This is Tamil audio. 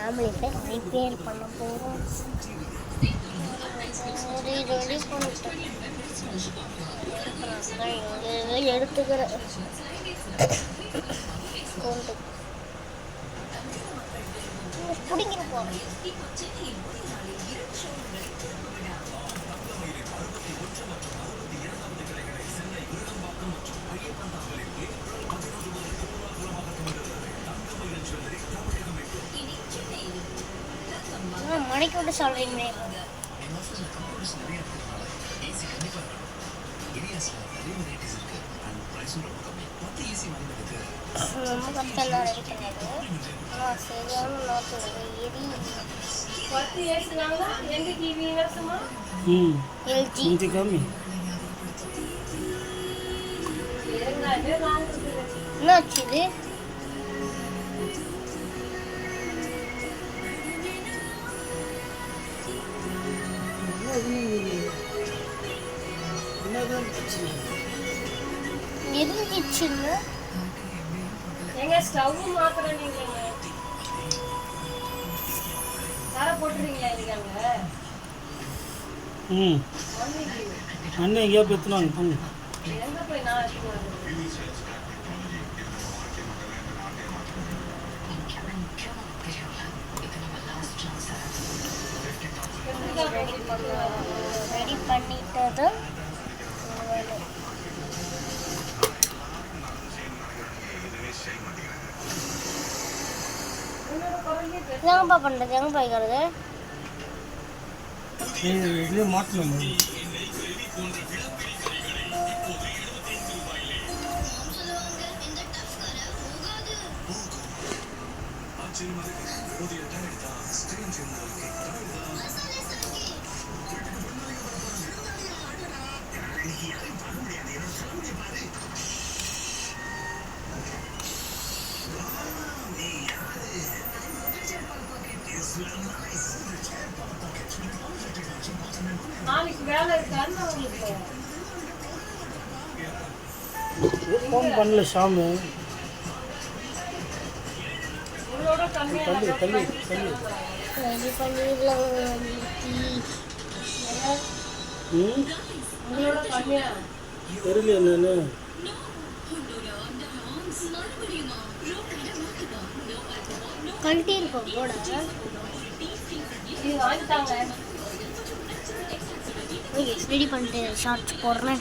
ஆம்பிளிஃபையர் ரிப்பேர் பண்ண போகிறோம். ரெடி பண்ணிட்டேன். எடுத்துக்கிறேன் கொண்டு பிடிங்கிட்டு போகிறேன். மணிக்கு விட்டு சொல்கிறீங்களே. ரொம்ப கஷ்டம் ரெடி பண்ணது. ஆனால் சரியான நோட்டு எல்ஜி கம்மி என்னாச்சு இது? எரிஞ்சிச்சுன்னு எங்க ஸ்டவ் மாத்திரம் நீங்க சார போட்டுறீங்களா இதுக்காங்க? அண்ணன் எங்கேயா பெற்றுனாங்க பண்ணு. எங்க போய் நான் எடுத்துட்டு ரெடி பண்ணிட்டது. எங்கப்பா பண்ணுறது? எங்கே போய்க்கிறது? இதுலேயே மாட்டணும். நாளைக்கு வேலை இருக்கான்னு உங்களுக்கு ஃபோன் பண்ணல ஷாமு. உங்களோட கம்மியாக தள்ளி தள்ளி தள்ளி ரெடி பண்ணிடலாம். உங்களோட கம்மியாக தெரியல என்னன்னு. கழட்டி இருக்கோம் கூட. இது வாங்கிட்டாங்க. ரெடி பண்ணிட்டு ஷார்ட்ஸ் போடுறேன்.